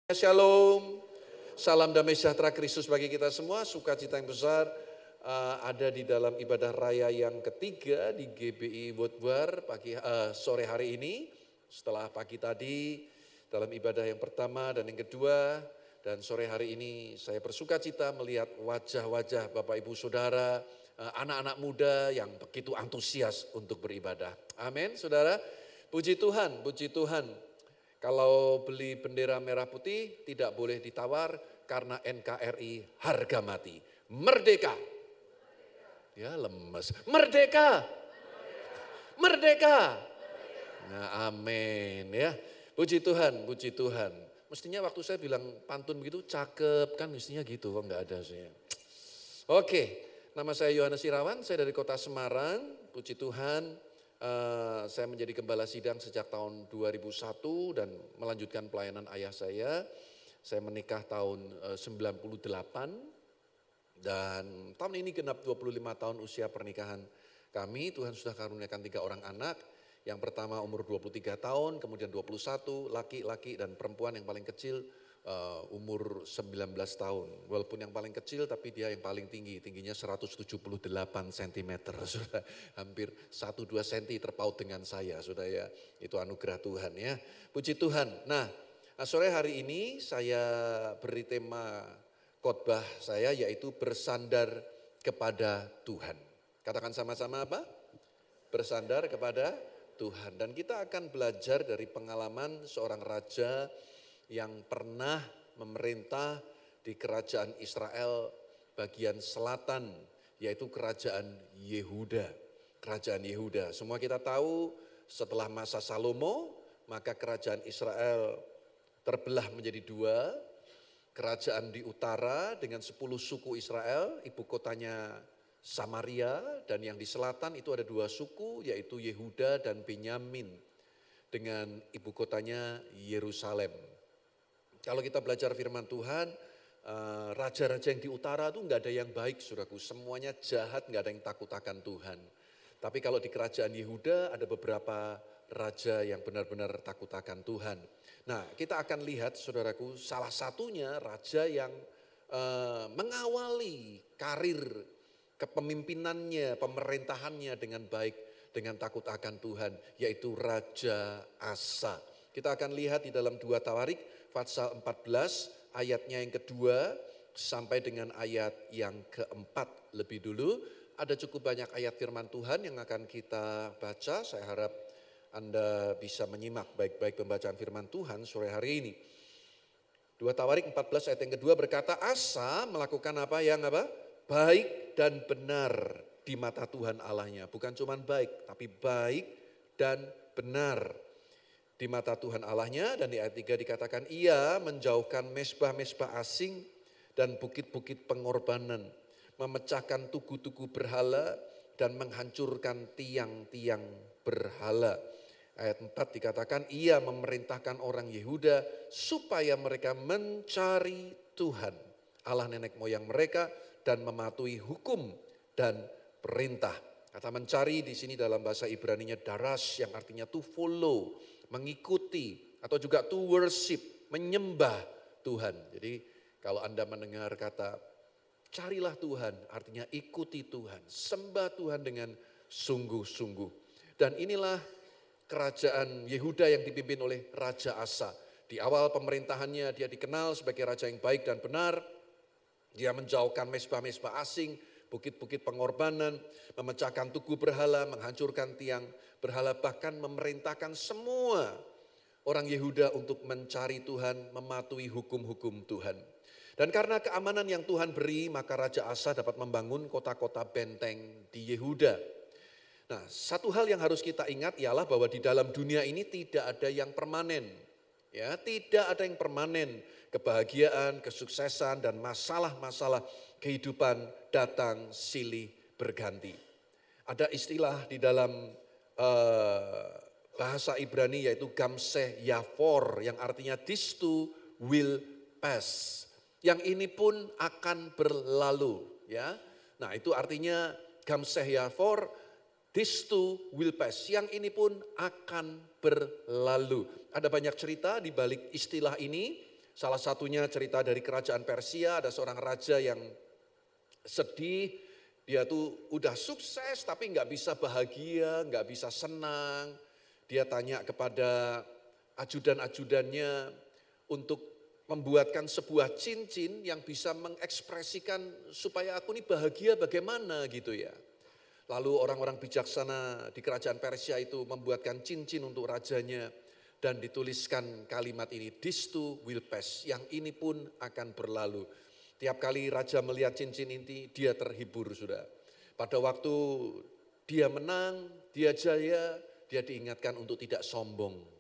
Shalom, salam damai sejahtera Kristus bagi kita semua. Sukacita yang besar ada di dalam ibadah raya yang ketiga di GBI Woodward sore hari ini. Setelah pagi tadi dalam ibadah yang pertama dan yang kedua, dan sore hari ini saya bersukacita melihat wajah-wajah Bapak Ibu Saudara, anak-anak muda yang begitu antusias untuk beribadah. Amin, saudara. Puji Tuhan, puji Tuhan. Kalau beli bendera merah putih tidak boleh ditawar karena NKRI harga mati. Merdeka. Ya lemes. Merdeka. Merdeka. Nah, amin ya. Puji Tuhan, puji Tuhan. Mestinya waktu saya bilang pantun begitu cakep kan mestinya gitu, kok enggak ada saya. Oke, nama saya Yohanes Irawan, saya dari kota Semarang. Puji Tuhan. Saya menjadi gembala sidang sejak tahun 2001 dan melanjutkan pelayanan ayah saya. Saya menikah tahun 98 dan tahun ini genap 25 tahun usia pernikahan kami. Tuhan sudah karuniakan 3 orang anak. Yang pertama umur 23 tahun, kemudian 21, laki-laki dan perempuan yang paling kecil umur 19 tahun. Walaupun yang paling kecil tapi dia yang paling tinggi, tingginya 178 cm. Sudah hampir 1-2 cm terpaut dengan saya, sudah ya. Itu anugerah Tuhan ya. Puji Tuhan. Nah, sore hari ini saya beri tema khotbah saya yaitu bersandar kepada Tuhan. Katakan sama-sama apa? Bersandar kepada Tuhan. Dan kita akan belajar dari pengalaman seorang raja yang pernah memerintah di kerajaan Israel bagian selatan, yaitu kerajaan Yehuda. Kerajaan Yehuda, semua kita tahu setelah masa Salomo, maka kerajaan Israel terbelah menjadi 2. Kerajaan di utara dengan 10 suku Israel, ibu kotanya Samaria, dan yang di selatan itu ada 2 suku, yaitu Yehuda dan Benyamin, dengan ibu kotanya Yerusalem. Kalau kita belajar firman Tuhan, raja-raja yang di utara itu enggak ada yang baik, saudaraku. Semuanya jahat, enggak ada yang takut akan Tuhan. Tapi kalau di kerajaan Yehuda ada beberapa raja yang benar-benar takut akan Tuhan. Nah, kita akan lihat, saudaraku, salah satunya raja yang mengawali karir kepemimpinannya, pemerintahannya dengan baik, dengan takut akan Tuhan, yaitu Raja Asa. Kita akan lihat di dalam 2 Tawarik, pasal 14 ayatnya yang kedua sampai dengan ayat yang keempat. Lebih dulu ada cukup banyak ayat firman Tuhan yang akan kita baca. Saya harap Anda bisa menyimak baik-baik pembacaan firman Tuhan sore hari ini. 2 Tawarik 14 ayat yang kedua berkata, Asa melakukan apa? Baik dan benar di mata Tuhan Allahnya. Bukan cuma baik, tapi baik dan benar di mata Tuhan Allahnya. Dan di ayat 3 dikatakan ia menjauhkan mezbah-mezbah asing dan bukit-bukit pengorbanan, memecahkan tugu-tugu berhala dan menghancurkan tiang-tiang berhala. Ayat 4 dikatakan ia memerintahkan orang Yehuda supaya mereka mencari Tuhan Allah nenek moyang mereka dan mematuhi hukum dan perintah. Kata mencari di sini dalam bahasa Ibraninya daras yang artinya to follow, mengikuti, atau juga to worship, menyembah Tuhan. Jadi kalau Anda mendengar kata carilah Tuhan, artinya ikuti Tuhan, sembah Tuhan dengan sungguh-sungguh. Dan inilah kerajaan Yehuda yang dipimpin oleh Raja Asa. Di awal pemerintahannya dia dikenal sebagai raja yang baik dan benar. Dia menjauhkan mezbah-mezbah asing, bukit-bukit pengorbanan, memecahkan tugu berhala, menghancurkan tiang berhala, bahkan memerintahkan semua orang Yehuda untuk mencari Tuhan, mematuhi hukum-hukum Tuhan. Dan karena keamanan yang Tuhan beri, maka Raja Asa dapat membangun kota-kota benteng di Yehuda. Nah, satu hal yang harus kita ingat ialah bahwa di dalam dunia ini tidak ada yang permanen. Ya, tidak ada yang permanen. Kebahagiaan, kesuksesan, dan masalah-masalah kehidupan datang silih berganti. Ada istilah di dalam bahasa Ibrani yaitu gamseh yafor yang artinya this too will pass. Yang ini pun akan berlalu. Ya, nah itu artinya gamseh yafor, this too will pass. Yang ini pun akan berlalu. Ada banyak cerita di balik istilah ini. Salah satunya cerita dari kerajaan Persia, ada seorang raja yang sedih, dia tuh udah sukses tapi nggak bisa bahagia, nggak bisa senang. Dia tanya kepada ajudan-ajudannya untuk membuatkan sebuah cincin yang bisa mengekspresikan supaya aku ini bahagia bagaimana gitu ya. Lalu orang-orang bijaksana di kerajaan Persia itu membuatkan cincin untuk rajanya dan dituliskan kalimat ini, "This too will pass," yang ini pun akan berlalu. Tiap kali raja melihat cincin ini, dia terhibur sudah. Pada waktu dia menang, dia jaya, dia diingatkan untuk tidak sombong.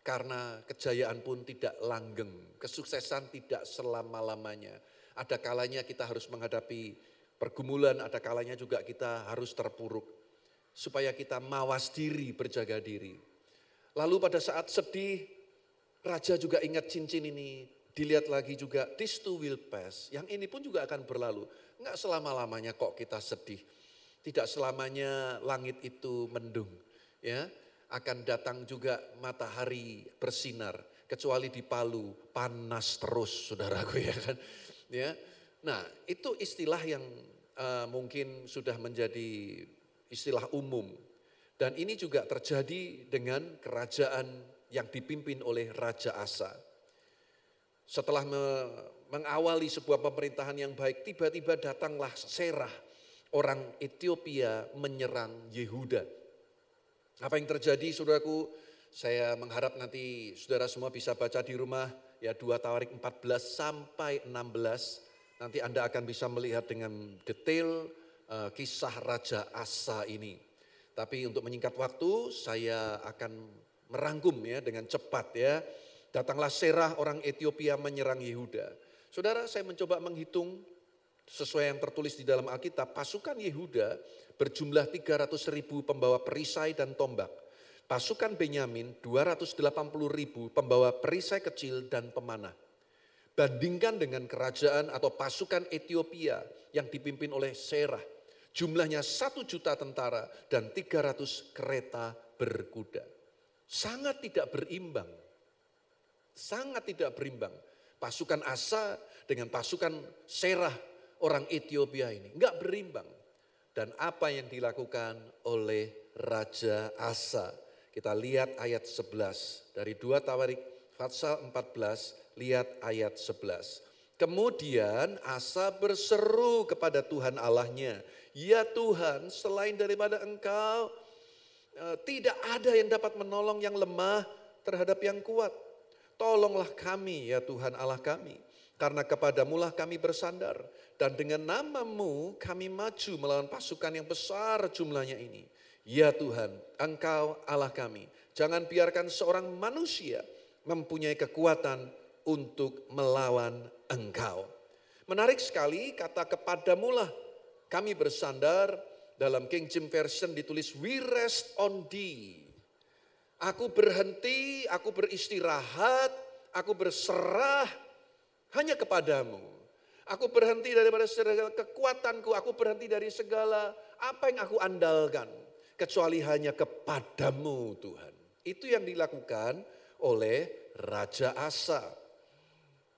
Karena kejayaan pun tidak langgeng, kesuksesan tidak selama-lamanya. Ada kalanya kita harus menghadapi pergumulan, ada kalanya juga kita harus terpuruk. Supaya kita mawas diri, berjaga diri. Lalu pada saat sedih, raja juga ingat cincin ini. Dilihat lagi juga, "This too will pass." Yang ini pun juga akan berlalu. Enggak selama-lamanya kok kita sedih. Tidak selamanya langit itu mendung. Ya, akan datang juga matahari bersinar. Kecuali di Palu, panas terus saudaraku ya kan. Ya. Nah itu istilah yang mungkin sudah menjadi istilah umum. Dan ini juga terjadi dengan kerajaan yang dipimpin oleh Raja Asa. Setelah mengawali sebuah pemerintahan yang baik, tiba-tiba datanglah Serah, orang Ethiopia menyerang Yehuda. Apa yang terjadi saudaraku? Saya mengharap nanti saudara semua bisa baca di rumah ya 2 Tawarik 14 sampai 16. Nanti Anda akan bisa melihat dengan detail kisah Raja Asa ini. Tapi untuk menyingkat waktu saya akan merangkum ya dengan cepat ya. Datanglah Serah orang Ethiopia menyerang Yehuda. Saudara, saya mencoba menghitung sesuai yang tertulis di dalam Alkitab. Pasukan Yehuda berjumlah 300.000 pembawa perisai dan tombak. Pasukan Benyamin 280.000 pembawa perisai kecil dan pemanah. Bandingkan dengan kerajaan atau pasukan Ethiopia yang dipimpin oleh Serah. Jumlahnya 1 juta tentara dan 300 kereta berkuda. Sangat tidak berimbang. Sangat tidak berimbang. Pasukan Asa dengan pasukan Serah orang Ethiopia ini. Enggak berimbang. Dan apa yang dilakukan oleh Raja Asa. Kita lihat ayat 11. Dari 2 Tawarik pasal 14, lihat ayat 11. Kemudian Asa berseru kepada Tuhan Allahnya, "Ya Tuhan, selain daripada Engkau, tidak ada yang dapat menolong yang lemah terhadap yang kuat. Tolonglah kami ya Tuhan Allah kami, karena kepadamulah kami bersandar. Dan dengan nama-Mu kami maju melawan pasukan yang besar jumlahnya ini. Ya Tuhan, Engkau Allah kami, jangan biarkan seorang manusia mempunyai kekuatan untuk melawan Engkau." Menarik sekali kata "kepadamulah kami bersandar", dalam King James Version ditulis "we rest on thee". Aku berhenti, aku beristirahat, aku berserah hanya kepadamu. Aku berhenti daripada segala kekuatanku, aku berhenti dari segala apa yang aku andalkan. Kecuali hanya kepadamu Tuhan. Itu yang dilakukan oleh Raja Asa.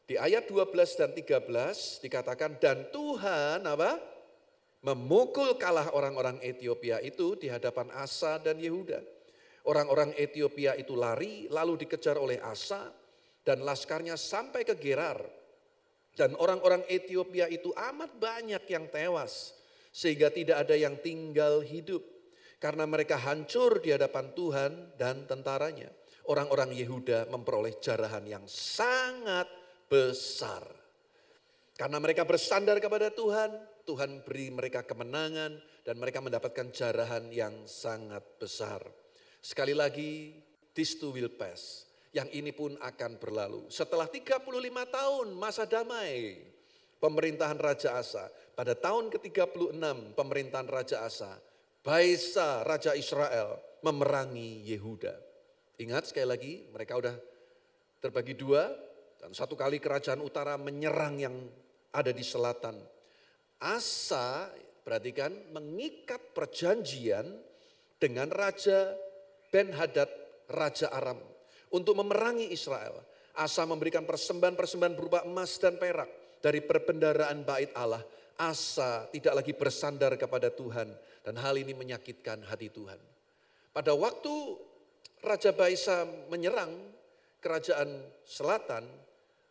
Di ayat 12 dan 13 dikatakan, dan Tuhan apa? Memukul kalah orang-orang Ethiopia itu di hadapan Asa dan Yehuda. Orang-orang Ethiopia itu lari lalu dikejar oleh Asa dan laskarnya sampai ke Gerar. Dan orang-orang Ethiopia itu amat banyak yang tewas sehingga tidak ada yang tinggal hidup. Karena mereka hancur di hadapan Tuhan dan tentaranya. Orang-orang Yehuda memperoleh jarahan yang sangat besar. Karena mereka bersandar kepada Tuhan, Tuhan beri mereka kemenangan dan mereka mendapatkan jarahan yang sangat besar. Sekali lagi, this too will pass. Yang ini pun akan berlalu. Setelah 35 tahun masa damai pemerintahan Raja Asa. Pada tahun ke-36 pemerintahan Raja Asa, Baesa Raja Israel memerangi Yehuda. Ingat sekali lagi, mereka udah terbagi dua. Dan satu kali kerajaan utara menyerang yang ada di selatan. Asa, perhatikan, mengikat perjanjian dengan Raja Ben-Hadad, Raja Aram, untuk memerangi Israel. Asa memberikan persembahan-persembahan berupa emas dan perak dari perbendaharaan bait Allah. Asa tidak lagi bersandar kepada Tuhan dan hal ini menyakitkan hati Tuhan. Pada waktu Raja Baisa menyerang kerajaan selatan,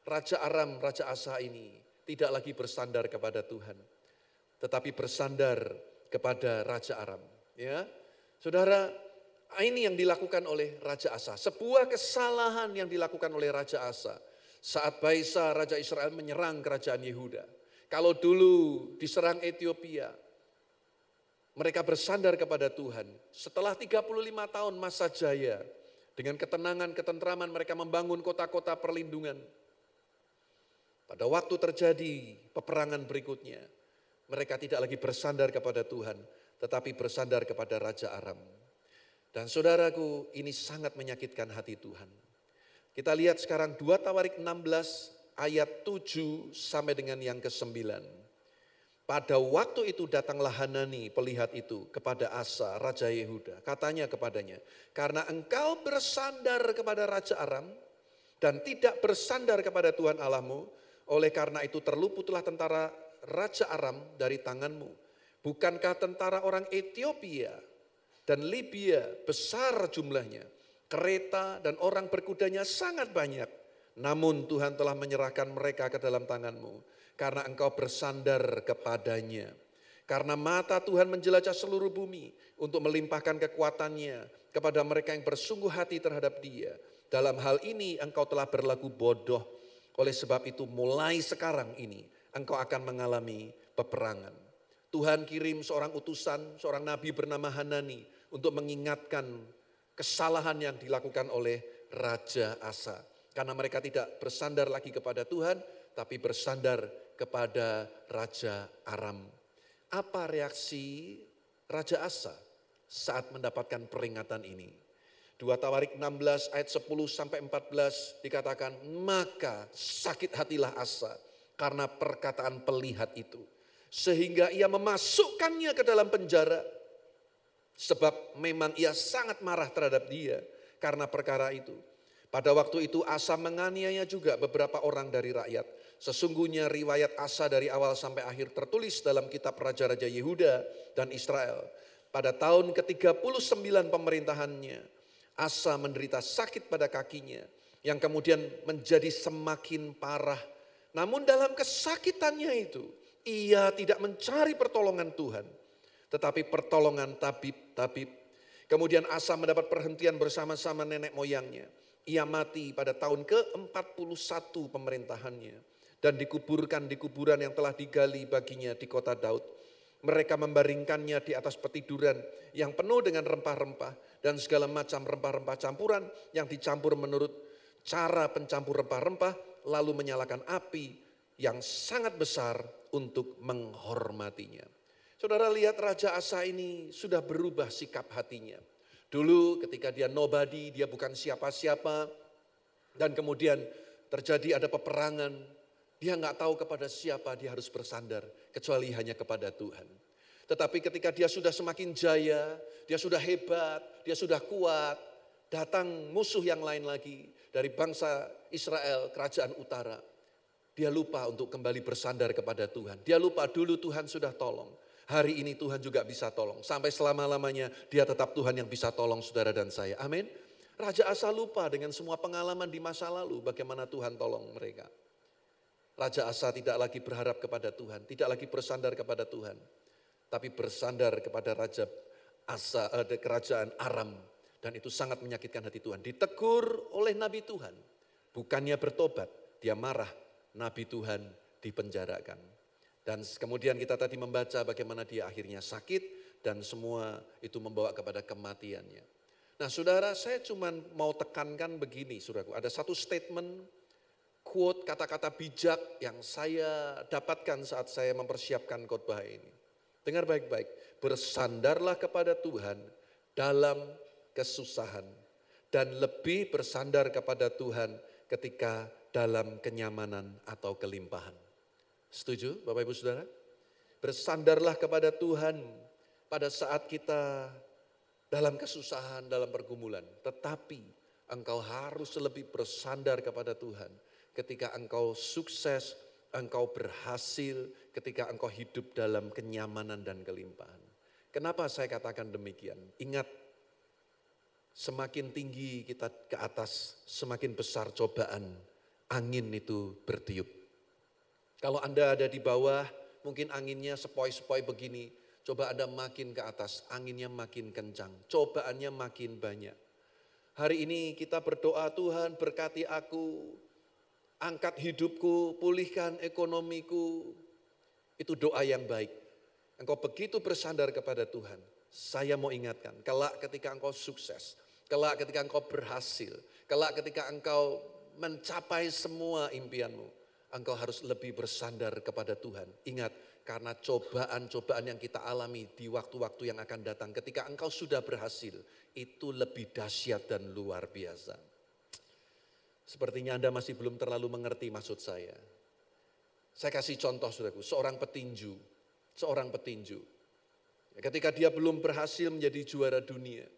Raja Aram, Raja Asa ini tidak lagi bersandar kepada Tuhan, tetapi bersandar kepada Raja Aram. Ya, saudara, ini yang dilakukan oleh Raja Asa. Sebuah kesalahan yang dilakukan oleh Raja Asa saat Baisa, Raja Israel menyerang kerajaan Yehuda. Kalau dulu diserang Ethiopia, mereka bersandar kepada Tuhan. Setelah 35 tahun masa jaya, dengan ketenangan, ketentraman mereka membangun kota-kota perlindungan. Pada waktu terjadi peperangan berikutnya, mereka tidak lagi bersandar kepada Tuhan, tetapi bersandar kepada Raja Aram. Dan saudaraku, ini sangat menyakitkan hati Tuhan. Kita lihat sekarang 2 Tawarik 16 ayat 7 sampai dengan yang ke-9. Pada waktu itu datanglah Hanani pelihat itu kepada Asa, Raja Yehuda. Katanya kepadanya, karena engkau bersandar kepada Raja Aram dan tidak bersandar kepada Tuhan Allahmu, oleh karena itu terluputlah tentara Raja Aram dari tanganmu. Bukankah tentara orang Ethiopia dan Libya besar jumlahnya, kereta dan orang berkudanya sangat banyak. Namun Tuhan telah menyerahkan mereka ke dalam tanganmu, karena engkau bersandar kepadanya. Karena mata Tuhan menjelajah seluruh bumi untuk melimpahkan kekuatannya kepada mereka yang bersungguh hati terhadap Dia. Dalam hal ini engkau telah berlaku bodoh. Oleh sebab itu mulai sekarang ini engkau akan mengalami peperangan. Tuhan kirim seorang utusan, seorang nabi bernama Hanani untuk mengingatkan kesalahan yang dilakukan oleh Raja Asa. Karena mereka tidak bersandar lagi kepada Tuhan, tapi bersandar kepada Raja Aram. Apa reaksi Raja Asa saat mendapatkan peringatan ini? 2 Tawarik 16 ayat 10 sampai 14 dikatakan, maka sakit hatilah Asa karena perkataan pelihat itu, sehingga ia memasukkannya ke dalam penjara. Sebab memang ia sangat marah terhadap dia karena perkara itu. Pada waktu itu Asa menganiaya juga beberapa orang dari rakyat. Sesungguhnya riwayat Asa dari awal sampai akhir tertulis dalam kitab Raja-Raja Yehuda dan Israel. Pada tahun ke-39 pemerintahannya, Asa menderita sakit pada kakinya yang kemudian menjadi semakin parah. Namun dalam kesakitannya itu, ia tidak mencari pertolongan Tuhan, tetapi pertolongan tabib-tabib. Kemudian Asa mendapat perhentian bersama-sama nenek moyangnya. Ia mati pada tahun ke-41 pemerintahannya dan dikuburkan di kuburan yang telah digali baginya di kota Daud. Mereka membaringkannya di atas petiduran yang penuh dengan rempah-rempah dan segala macam rempah-rempah campuran yang dicampur menurut cara pencampur rempah-rempah, lalu menyalakan api yang sangat besar untuk menghormatinya. Saudara lihat Raja Asa ini sudah berubah sikap hatinya. Dulu ketika dia nobody, dia bukan siapa-siapa, dan kemudian terjadi ada peperangan, dia nggak tahu kepada siapa dia harus bersandar, kecuali hanya kepada Tuhan. Tetapi ketika dia sudah semakin jaya, dia sudah hebat, dia sudah kuat, datang musuh yang lain lagi dari bangsa Israel, kerajaan utara. Dia lupa untuk kembali bersandar kepada Tuhan. Dia lupa dulu Tuhan sudah tolong. Hari ini Tuhan juga bisa tolong. Sampai selama-lamanya dia tetap Tuhan yang bisa tolong saudara dan saya. Amin. Raja Asa lupa dengan semua pengalaman di masa lalu bagaimana Tuhan tolong mereka. Raja Asa tidak lagi berharap kepada Tuhan. Tidak lagi bersandar kepada Tuhan. Tapi bersandar kepada Raja Asa, kerajaan Aram. Dan itu sangat menyakitkan hati Tuhan. Ditegur oleh Nabi Tuhan. Bukannya bertobat, dia marah. Nabi Tuhan dipenjarakan. Dan kemudian kita tadi membaca bagaimana dia akhirnya sakit dan semua itu membawa kepada kematiannya. Nah saudara, saya cuma mau tekankan begini saudaraku. Ada satu statement, quote, kata-kata bijak yang saya dapatkan saat saya mempersiapkan khotbah ini. Dengar baik-baik, bersandarlah kepada Tuhan dalam kesusahan. Dan lebih bersandar kepada Tuhan ketika dalam kenyamanan atau kelimpahan. Setuju Bapak Ibu Saudara? Bersandarlah kepada Tuhan pada saat kita dalam kesusahan, dalam pergumulan. Tetapi engkau harus lebih bersandar kepada Tuhan. Ketika engkau sukses, engkau berhasil, ketika engkau hidup dalam kenyamanan dan kelimpahan. Kenapa saya katakan demikian? Ingat, semakin tinggi kita ke atas, semakin besar cobaan, angin itu bertiup. Kalau Anda ada di bawah, mungkin anginnya sepoi-sepoi begini. Coba Anda makin ke atas, anginnya makin kencang, cobaannya makin banyak. Hari ini kita berdoa, Tuhan berkati aku, angkat hidupku, pulihkan ekonomiku. Itu doa yang baik. Engkau begitu bersandar kepada Tuhan. Saya mau ingatkan, kelak ketika engkau sukses, kelak ketika engkau berhasil, kelak ketika engkau mencapai semua impianmu, engkau harus lebih bersandar kepada Tuhan. Ingat, karena cobaan-cobaan yang kita alami di waktu-waktu yang akan datang, ketika engkau sudah berhasil, itu lebih dahsyat dan luar biasa. Sepertinya Anda masih belum terlalu mengerti maksud saya. Saya kasih contoh saudaraku, seorang petinju. Ketika dia belum berhasil menjadi juara dunia,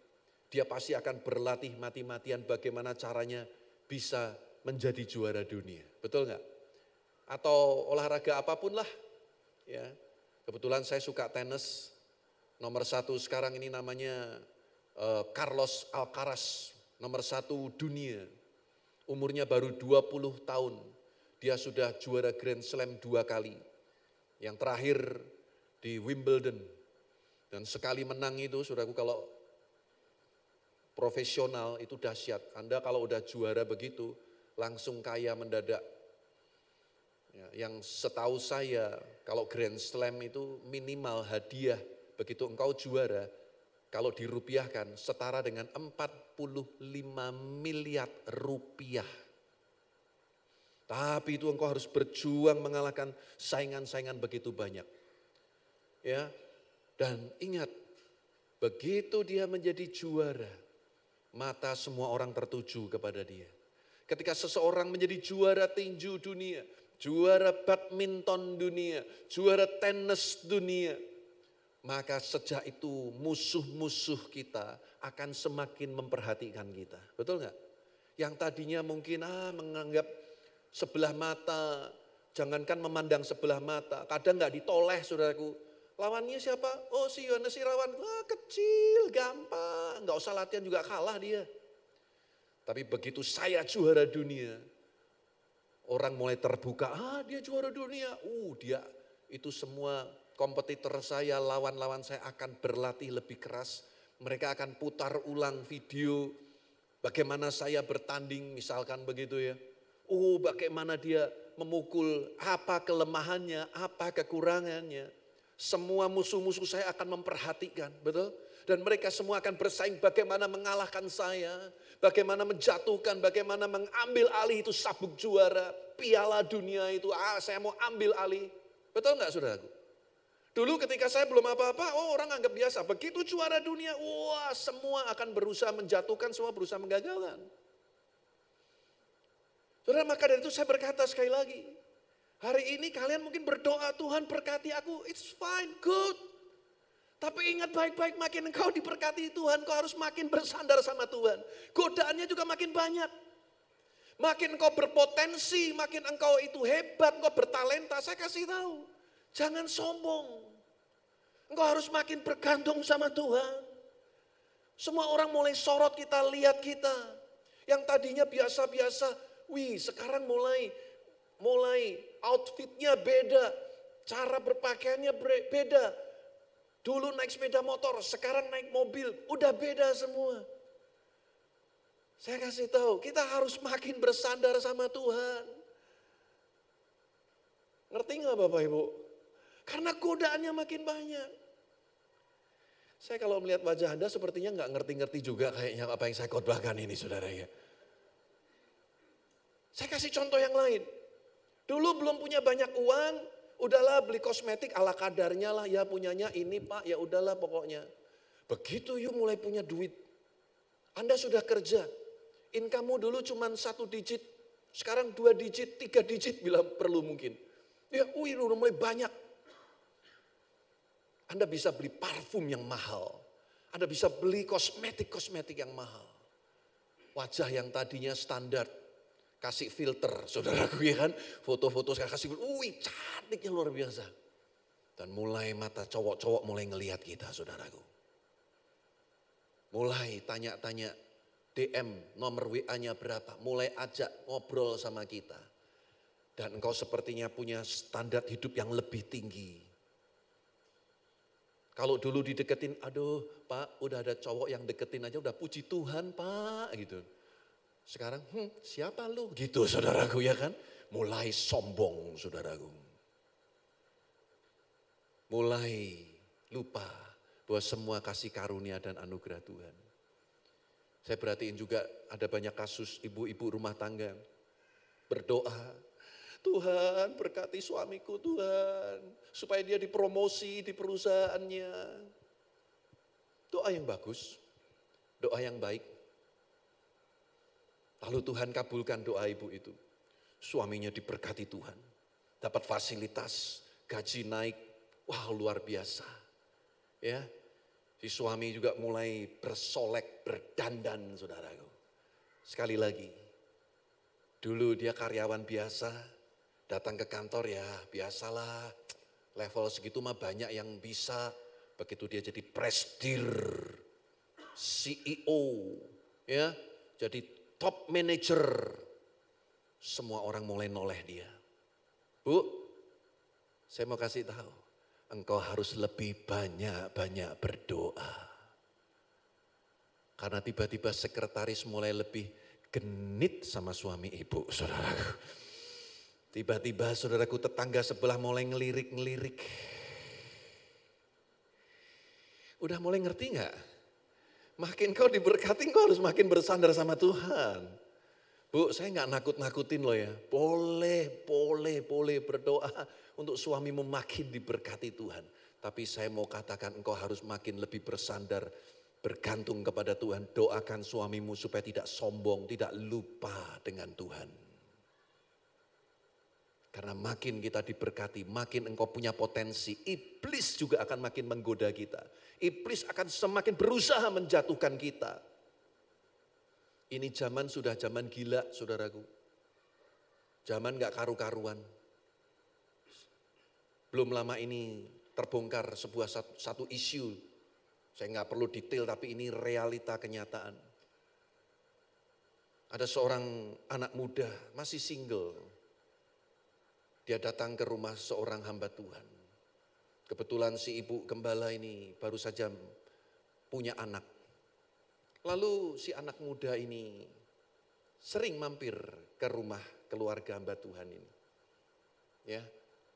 dia pasti akan berlatih mati-matian bagaimana caranya bisa menjadi juara dunia. Betul nggak? Atau olahraga apapun lah. Ya, kebetulan saya suka tenis. Nomor 1 sekarang ini namanya Carlos Alcaraz, nomor 1 dunia. Umurnya baru 20 tahun. Dia sudah juara Grand Slam 2 kali. Yang terakhir di Wimbledon. Dan sekali menang itu, saudaraku, kalau profesional itu dahsyat. Anda kalau udah juara begitu, langsung kaya mendadak. Ya, yang setahu saya, kalau Grand Slam itu minimal hadiah, begitu engkau juara, kalau dirupiahkan setara dengan 45 miliar rupiah. Tapi itu engkau harus berjuang mengalahkan saingan-saingan begitu banyak. Ya, dan ingat, begitu dia menjadi juara, mata semua orang tertuju kepada dia. Ketika seseorang menjadi juara tinju dunia, juara badminton dunia, juara tenis dunia, maka sejak itu musuh-musuh kita akan semakin memperhatikan kita. Betul nggak? Yang tadinya mungkin menganggap sebelah mata, jangankan memandang sebelah mata, kadang nggak ditoleh saudaraku. Lawannya siapa? Oh si Yohanes Irawan, kecil, gampang, nggak usah latihan juga kalah dia. Tapi begitu saya juara dunia, orang mulai terbuka, dia juara dunia. Dia itu semua kompetitor saya, lawan-lawan saya akan berlatih lebih keras. Mereka akan putar ulang video bagaimana saya bertanding misalkan begitu ya. Bagaimana dia memukul, apa kelemahannya, apa kekurangannya. Semua musuh-musuh saya akan memperhatikan, betul? Dan mereka semua akan bersaing bagaimana mengalahkan saya, bagaimana menjatuhkan, bagaimana mengambil alih itu sabuk juara, piala dunia itu, saya mau ambil alih. Betul nggak saudaraku? Dulu ketika saya belum apa-apa, orang anggap biasa. Begitu juara dunia, semua akan berusaha menjatuhkan, semua berusaha menggagalkan. Saudara, maka dari itu saya berkata sekali lagi, hari ini kalian mungkin berdoa, Tuhan berkati aku, it's fine, good. Tapi ingat baik-baik, makin engkau diberkati Tuhan, kau harus makin bersandar sama Tuhan. Godaannya juga makin banyak. Makin engkau berpotensi, makin engkau itu hebat, engkau bertalenta, saya kasih tahu. Jangan sombong. Engkau harus makin bergantung sama Tuhan. Semua orang mulai sorot kita, lihat kita. Yang tadinya biasa-biasa, sekarang mulai outfitnya beda. Cara berpakaiannya beda. Dulu naik sepeda motor, sekarang naik mobil, udah beda semua. Saya kasih tahu, kita harus makin bersandar sama Tuhan. Ngerti nggak Bapak Ibu? Karena godaannya makin banyak. Saya kalau melihat wajah Anda sepertinya nggak ngerti-ngerti juga kayaknya apa yang saya khotbahkan ini saudara ya. Saya kasih contoh yang lain. Dulu belum punya banyak uang, udahlah beli kosmetik ala kadarnya lah, ya punyanya ini Pak, ya udahlah pokoknya. Begitu mulai punya duit, Anda sudah kerja, income-mu dulu cuma 1 digit, sekarang 2 digit, 3 digit bila perlu mungkin. Ya udah mulai banyak. Anda bisa beli parfum yang mahal, Anda bisa beli kosmetik yang mahal. Wajah yang tadinya standar, kasih filter, saudaraku ya kan. Foto-foto sekarang kasih filter, wih cantiknya luar biasa. Dan mulai mata cowok-cowok mulai ngelihat kita, saudaraku. Mulai tanya-tanya DM, nomor WA-nya berapa, mulai ajak ngobrol sama kita. Dan engkau sepertinya punya standar hidup yang lebih tinggi. Kalau dulu dideketin, aduh Pak udah ada cowok yang deketin aja udah puji Tuhan Pak gitu. Sekarang siapa lu gitu saudaraku ya kan. Mulai sombong saudaraku. Mulai lupa bahwa semua kasih karunia dan anugerah Tuhan. Saya perhatiin juga ada banyak kasus ibu-ibu rumah tangga berdoa. Tuhan berkati suamiku Tuhan. Supaya dia dipromosi di perusahaannya. Doa yang bagus. Doa yang baik. Lalu Tuhan kabulkan doa ibu itu. Suaminya diberkati Tuhan. Dapat fasilitas, gaji naik. Wah luar biasa. Ya, si suami juga mulai bersolek, berdandan saudaraku. Sekali lagi. Dulu dia karyawan biasa. Datang ke kantor ya biasalah, level segitu mah banyak yang bisa. Begitu dia jadi presidir, CEO, ya, jadi top manager. Semua orang mulai noleh dia. Bu, saya mau kasih tahu, engkau harus lebih banyak berdoa. Karena tiba-tiba sekretaris mulai lebih genit sama suami ibu, saudaraku. Tiba-tiba saudaraku tetangga sebelah mulai ngelirik-ngelirik. Udah mulai ngerti gak? Makin kau diberkati kau harus makin bersandar sama Tuhan. Bu saya gak nakut-nakutin loh ya. Boleh berdoa untuk suamimu makin diberkati Tuhan. Tapi saya mau katakan engkau harus makin lebih bersandar. Bergantung kepada Tuhan. Doakan suamimu supaya tidak sombong, tidak lupa dengan Tuhan. Karena makin kita diberkati, makin engkau punya potensi. Iblis juga akan makin menggoda kita. Iblis akan semakin berusaha menjatuhkan kita. Ini zaman sudah zaman gila saudaraku. Zaman gak karu-karuan. Belum lama ini terbongkar sebuah satu isu. Saya gak perlu detail tapi ini realita kenyataan. Ada seorang anak muda masih single. Dia datang ke rumah seorang hamba Tuhan. Kebetulan si ibu gembala ini baru saja punya anak. Lalu si anak muda ini sering mampir ke rumah keluarga hamba Tuhan ini. Ya,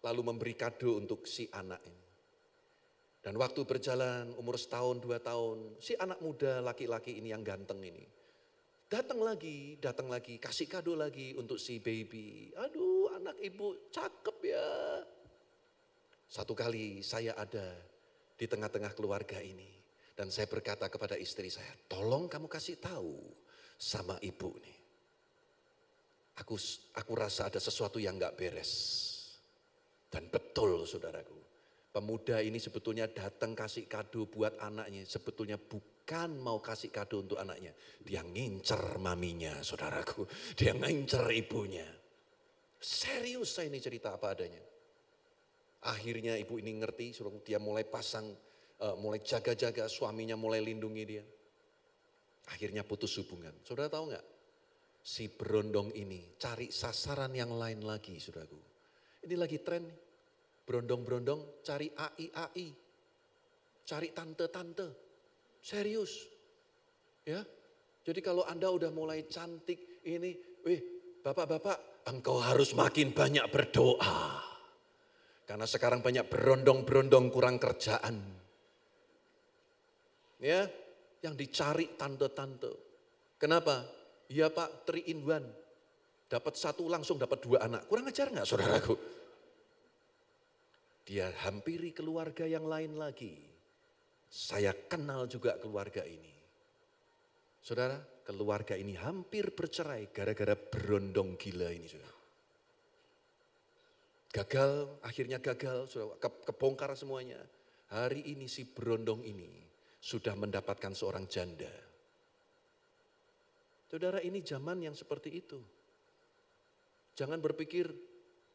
lalu memberi kado untuk si anak ini. Dan waktu berjalan umur setahun 2 tahun, si anak muda laki-laki ini yang ganteng ini. Datang lagi, kasih kado lagi untuk si baby. Aduh anak ibu cakep ya. Satu kali saya ada di tengah-tengah keluarga ini. Dan saya berkata kepada istri saya, tolong kamu kasih tahu sama ibu nih. Aku rasa ada sesuatu yang gak beres. Dan betul saudaraku. Pemuda ini sebetulnya datang kasih kado buat anaknya. Sebetulnya bukan mau kasih kado untuk anaknya. Dia ngincer maminya saudaraku. Dia ngincer ibunya. Serius saya ini cerita apa adanya. Akhirnya ibu ini ngerti. Dia mulai pasang, mulai jaga-jaga. Suaminya mulai lindungi dia. Akhirnya putus hubungan. Saudara tahu gak? Si berondong ini cari sasaran yang lain lagi saudaraku. Ini lagi tren nih. Berondong-berondong cari AI, cari tante-tante, serius. Ya, jadi kalau Anda udah mulai cantik ini, bapak-bapak, engkau harus makin banyak berdoa. Karena sekarang banyak berondong-berondong kurang kerjaan. Ya, yang dicari tante-tante. Kenapa? Iya Pak, 3 in 1. Dapat 1 langsung dapat 2 anak. Kurang ajar gak saudaraku? Dia hampiri keluarga yang lain lagi. Saya kenal juga keluarga ini. Saudara, keluarga ini hampir bercerai gara-gara berondong gila ini. Saudara. Gagal, akhirnya gagal, kebongkar semuanya. Hari ini si berondong ini sudah mendapatkan seorang janda. Saudara, ini zaman yang seperti itu. Jangan berpikir,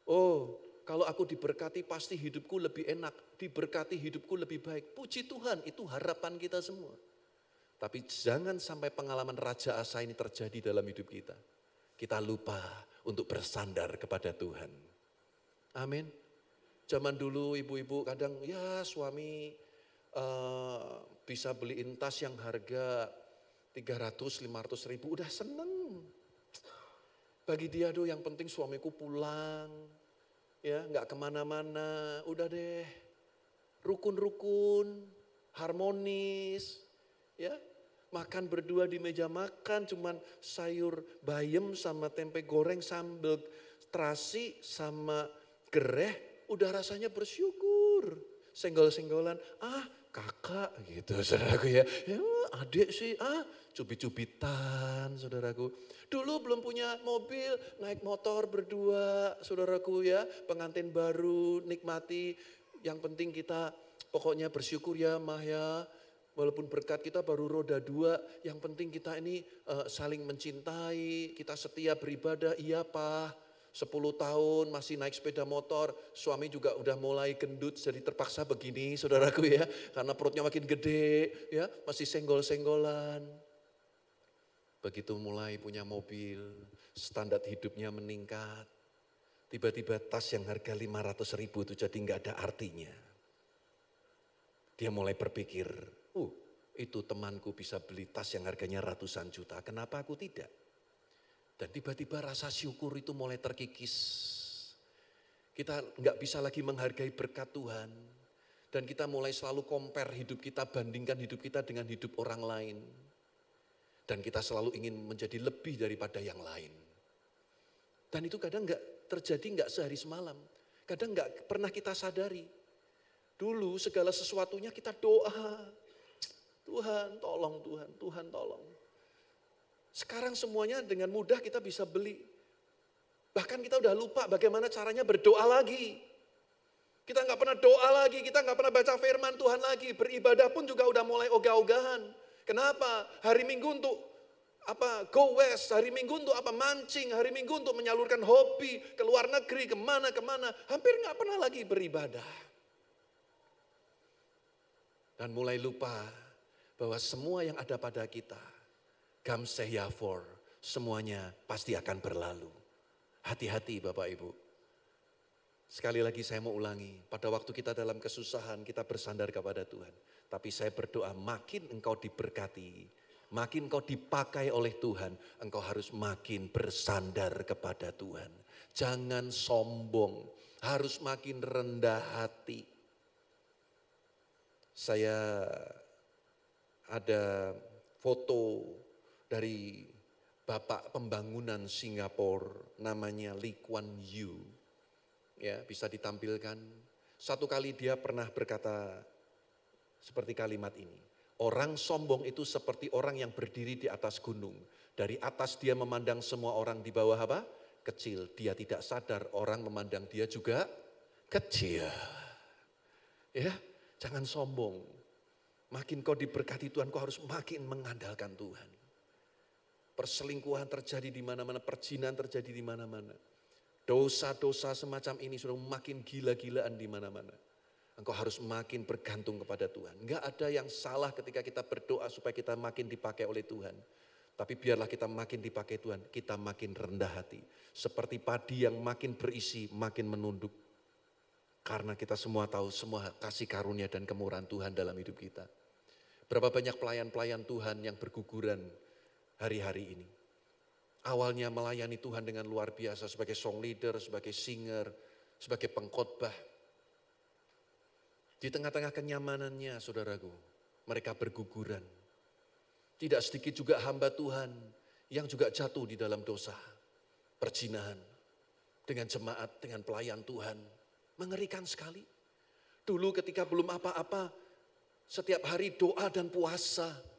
oh kalau aku diberkati pasti hidupku lebih enak, diberkati hidupku lebih baik. Puji Tuhan, itu harapan kita semua. Tapi jangan sampai pengalaman Raja Asa ini terjadi dalam hidup kita. Kita lupa untuk bersandar kepada Tuhan. Amin. Zaman dulu ibu-ibu kadang ya suami bisa beliin tas yang harga 300-500 ribu udah seneng. Bagi dia yang penting suamiku pulang, ya nggak kemana-mana, udah deh rukun-rukun, harmonis, ya makan berdua di meja makan, cuman sayur bayam sama tempe goreng sambal terasi sama gereh, udah rasanya bersyukur. Senggol-senggolan, kakak gitu saudaraku ya adik sih cubit-cubitan saudaraku. Dulu belum punya mobil, naik motor berdua saudaraku ya, pengantin baru nikmati. Yang penting kita pokoknya bersyukur ya Mah ya. Walaupun berkat kita baru roda 2, yang penting kita ini saling mencintai, kita setia beribadah, iya Pak. 10 tahun masih naik sepeda motor, suami juga udah mulai gendut jadi terpaksa begini saudaraku ya. Karena perutnya makin gede ya, masih senggol-senggolan. Begitu mulai punya mobil, standar hidupnya meningkat. Tiba-tiba tas yang harga 500 ribu itu jadi nggak ada artinya. Dia mulai berpikir, itu temanku bisa beli tas yang harganya ratusan juta, kenapa aku tidak? Dan tiba-tiba rasa syukur itu mulai terkikis. Kita nggak bisa lagi menghargai berkat Tuhan. Dan kita mulai selalu compare hidup kita, bandingkan hidup kita dengan hidup orang lain. Dan kita selalu ingin menjadi lebih daripada yang lain. Dan itu kadang nggak terjadi nggak sehari semalam. Kadang nggak pernah kita sadari. Dulu segala sesuatunya kita doa. Tuhan tolong, Tuhan tolong. Sekarang semuanya dengan mudah kita bisa beli. Bahkan kita udah lupa bagaimana caranya berdoa lagi. Kita nggak pernah doa lagi, kita nggak pernah baca firman Tuhan lagi. Beribadah pun juga udah mulai ogah-ogahan. Kenapa? Hari Minggu untuk go west, hari Minggu untuk mancing, hari Minggu untuk menyalurkan hobi, ke luar negeri, kemana. Hampir nggak pernah lagi beribadah. Dan mulai lupa bahwa semua yang ada pada kita, Gamseh Yafor, semuanya pasti akan berlalu. Hati-hati Bapak Ibu. Sekali lagi saya mau ulangi, pada waktu kita dalam kesusahan kita bersandar kepada Tuhan. Tapi saya berdoa makin engkau diberkati, makin engkau dipakai oleh Tuhan, engkau harus makin bersandar kepada Tuhan. Jangan sombong, harus makin rendah hati. Saya ada foto dari Bapak Pembangunan Singapura, namanya Lee Kuan Yew. Ya, bisa ditampilkan. Satu kali dia pernah berkata seperti kalimat ini. Orang sombong itu seperti orang yang berdiri di atas gunung. Dari atas dia memandang semua orang di bawah kecil. Dia tidak sadar orang memandang dia juga kecil. Ya, jangan sombong. Makin kau diberkati Tuhan, kau harus makin mengandalkan Tuhan. Perselingkuhan terjadi di mana-mana, perzinahan terjadi di mana-mana. Dosa-dosa semacam ini sudah makin gila-gilaan di mana-mana. Engkau harus makin bergantung kepada Tuhan. Enggak ada yang salah ketika kita berdoa supaya kita makin dipakai oleh Tuhan. Tapi biarlah kita makin dipakai Tuhan, kita makin rendah hati. Seperti padi yang makin berisi, makin menunduk. Karena kita semua tahu semua kasih karunia dan kemurahan Tuhan dalam hidup kita. Berapa banyak pelayan-pelayan Tuhan yang berguguran hari-hari ini. Awalnya melayani Tuhan dengan luar biasa sebagai song leader, sebagai singer, sebagai pengkhotbah. Di tengah-tengah kenyamanannya saudaraku, mereka berguguran. Tidak sedikit juga hamba Tuhan yang juga jatuh di dalam dosa, perzinahan dengan jemaat, dengan pelayan Tuhan. Mengerikan sekali. Dulu ketika belum apa-apa, setiap hari doa dan puasa.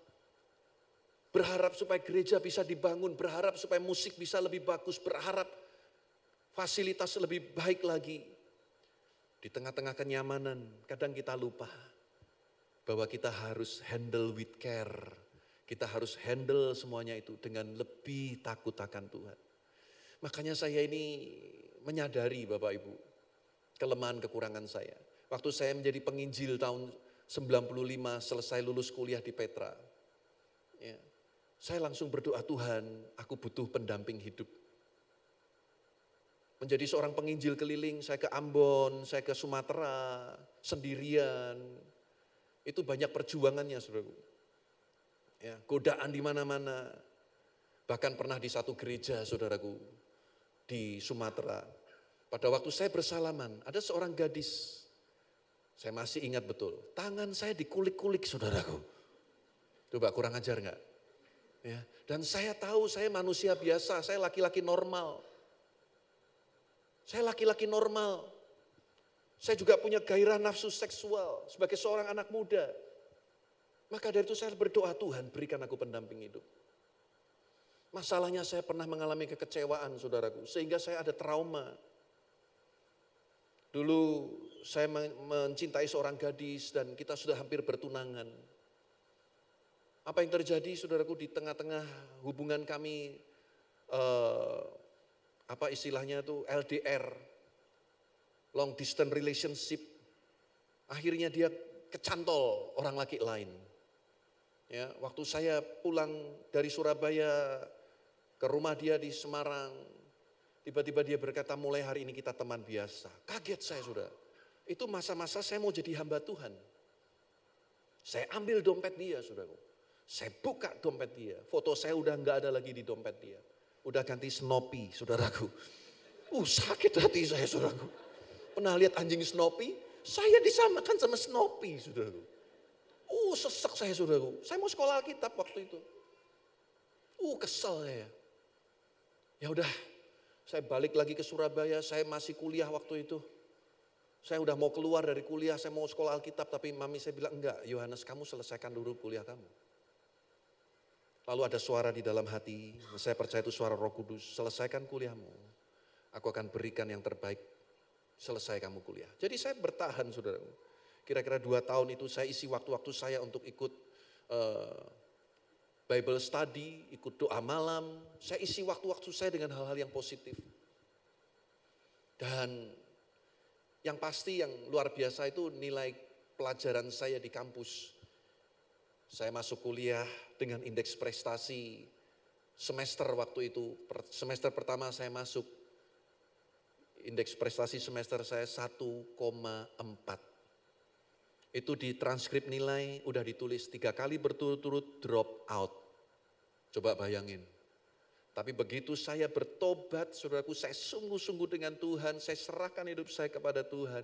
Berharap supaya gereja bisa dibangun, berharap supaya musik bisa lebih bagus, berharap fasilitas lebih baik lagi. Di tengah-tengah kenyamanan, kadang kita lupa bahwa kita harus handle with care. Kita harus handle semuanya itu dengan lebih takut akan Tuhan. Makanya saya ini menyadari Bapak Ibu, kelemahan kekurangan saya. Waktu saya menjadi penginjil tahun 95 selesai lulus kuliah di Petra. Ya, saya langsung berdoa, Tuhan aku butuh pendamping hidup. Menjadi seorang penginjil keliling, saya ke Ambon, saya ke Sumatera, sendirian. Itu banyak perjuangannya saudaraku. Ya, godaan di mana-mana. Bahkan pernah di satu gereja saudaraku, di Sumatera. Pada waktu saya bersalaman, ada seorang gadis. Saya masih ingat betul, tangan saya dikulik-kulik saudaraku. Coba kurang ajar enggak? Ya, dan saya tahu saya manusia biasa, saya laki-laki normal. Saya laki-laki normal. Saya juga punya gairah nafsu seksual sebagai seorang anak muda. Maka dari itu saya berdoa, Tuhan berikan aku pendamping hidup. Masalahnya saya pernah mengalami kekecewaan saudaraku, sehingga saya ada trauma. Dulu saya mencintai seorang gadis dan kita sudah hampir bertunangan. Apa yang terjadi saudaraku di tengah-tengah hubungan kami, apa istilahnya itu LDR, long distance relationship. Akhirnya dia kecantol orang laki lain. Ya, waktu saya pulang dari Surabaya ke rumah dia di Semarang, tiba-tiba dia berkata, mulai hari ini kita teman biasa. Kaget saya sudah. Itu masa-masa saya mau jadi hamba Tuhan. Saya ambil dompet dia saudaraku. Saya buka dompet dia. Foto saya udah enggak ada lagi di dompet dia. Udah ganti Snoopy saudaraku. Sakit hati saya saudaraku. Pernah lihat anjing Snoopy? Saya disamakan sama Snoopy saudaraku. Sesek saya saudaraku. Saya mau sekolah Alkitab waktu itu. Kesel saya. Ya udah, saya balik lagi ke Surabaya, saya masih kuliah waktu itu. Saya udah mau keluar dari kuliah, saya mau sekolah Alkitab, tapi mami saya bilang, enggak Yohanes kamu selesaikan dulu kuliah kamu. Lalu ada suara di dalam hati, saya percaya itu suara Roh Kudus, selesaikan kuliahmu. Aku akan berikan yang terbaik, selesai kamu kuliah. Jadi saya bertahan saudaraku. Kira-kira 2 tahun itu saya isi waktu-waktu saya untuk ikut Bible study, ikut doa malam. Saya isi waktu-waktu saya dengan hal-hal yang positif. Dan yang pasti yang luar biasa itu nilai pelajaran saya di kampus. Saya masuk kuliah dengan indeks prestasi semester waktu itu. Semester pertama saya masuk, indeks prestasi semester saya 1,4. Itu di transkrip nilai udah ditulis 3 kali berturut-turut drop out. Coba bayangin. Tapi begitu saya bertobat, saudaraku, saya sungguh-sungguh dengan Tuhan, saya serahkan hidup saya kepada Tuhan.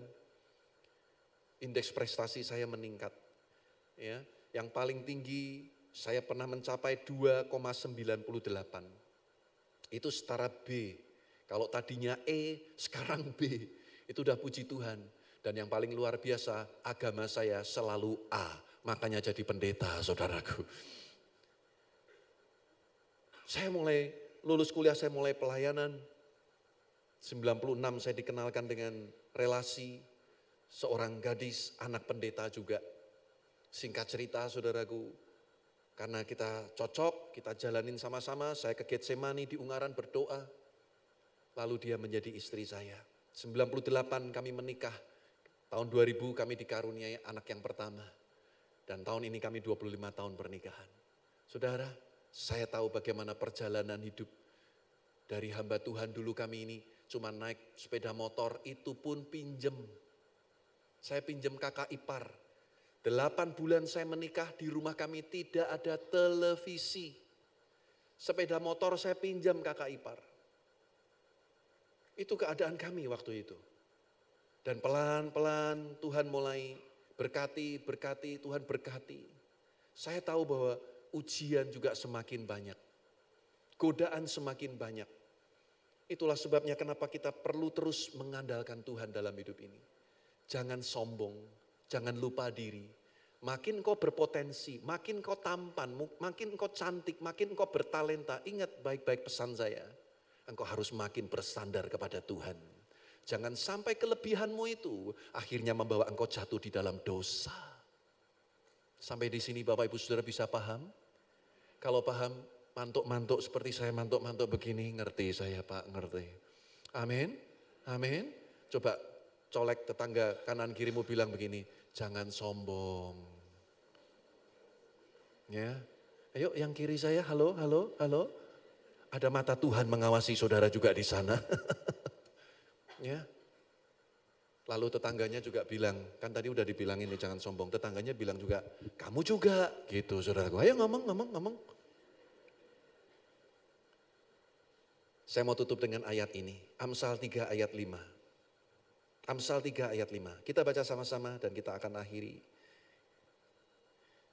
Indeks prestasi saya meningkat. Ya, yang paling tinggi saya pernah mencapai 2,98. Itu setara B. Kalau tadinya E, sekarang B. Itu udah puji Tuhan. Dan yang paling luar biasa, agama saya selalu A. Makanya jadi pendeta, saudaraku. Saya mulai lulus kuliah, saya mulai pelayanan. 96 saya dikenalkan dengan relasi seorang gadis, anak pendeta juga. Singkat cerita, saudaraku, karena kita cocok, kita jalanin sama-sama. Saya ke Getsemani di Ungaran berdoa. Lalu dia menjadi istri saya. 98 kami menikah. Tahun 2000 kami dikaruniai anak yang pertama. Dan tahun ini kami 25 tahun pernikahan. Saudara, saya tahu bagaimana perjalanan hidup dari hamba Tuhan dulu kami ini. Cuma naik sepeda motor, itu pun pinjem. Saya pinjem kakak ipar. 8 bulan saya menikah, di rumah kami tidak ada televisi. Sepeda motor saya pinjam kakak ipar. Itu keadaan kami waktu itu. Dan pelan-pelan Tuhan mulai berkati, Tuhan berkati. Saya tahu bahwa ujian juga semakin banyak. Godaan semakin banyak. Itulah sebabnya kenapa kita perlu terus mengandalkan Tuhan dalam hidup ini. Jangan sombong, jangan lupa diri. Makin kau berpotensi, makin kau tampan, makin kau cantik, makin kau bertalenta. Ingat baik-baik pesan saya. Engkau harus makin bersandar kepada Tuhan. Jangan sampai kelebihanmu itu akhirnya membawa engkau jatuh di dalam dosa. Sampai di sini Bapak Ibu Saudara bisa paham? Kalau paham mantuk-mantuk seperti saya mantuk-mantuk begini, ngerti saya Pak, ngerti. Amin, amin. Coba colek tetangga kanan kirimu bilang begini, jangan sombong. Ya, ayo yang kiri saya, halo, halo, halo. Ada mata Tuhan mengawasi saudara juga di sana. Ya. Lalu tetangganya juga bilang, kan tadi udah dibilangin nih jangan sombong. Tetangganya bilang juga, kamu juga gitu saudaraku. Ayo ngomong. Saya mau tutup dengan ayat ini. Amsal 3 ayat 5. Amsal 3 ayat 5. Kita baca sama-sama dan kita akan akhiri.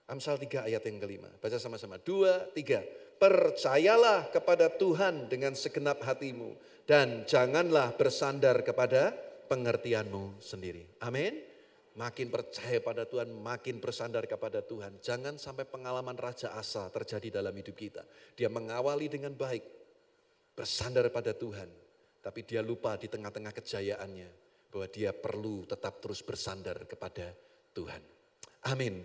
Amsal 3 ayat yang kelima. Baca sama-sama. 2, 3. Percayalah kepada Tuhan dengan segenap hatimu. Dan janganlah bersandar kepada pengertianmu sendiri. Amin. Makin percaya pada Tuhan, makin bersandar kepada Tuhan. Jangan sampai pengalaman Raja Asa terjadi dalam hidup kita. Dia mengawali dengan baik, bersandar pada Tuhan. Tapi dia lupa di tengah-tengah kejayaannya bahwa dia perlu tetap terus bersandar kepada Tuhan. Amin.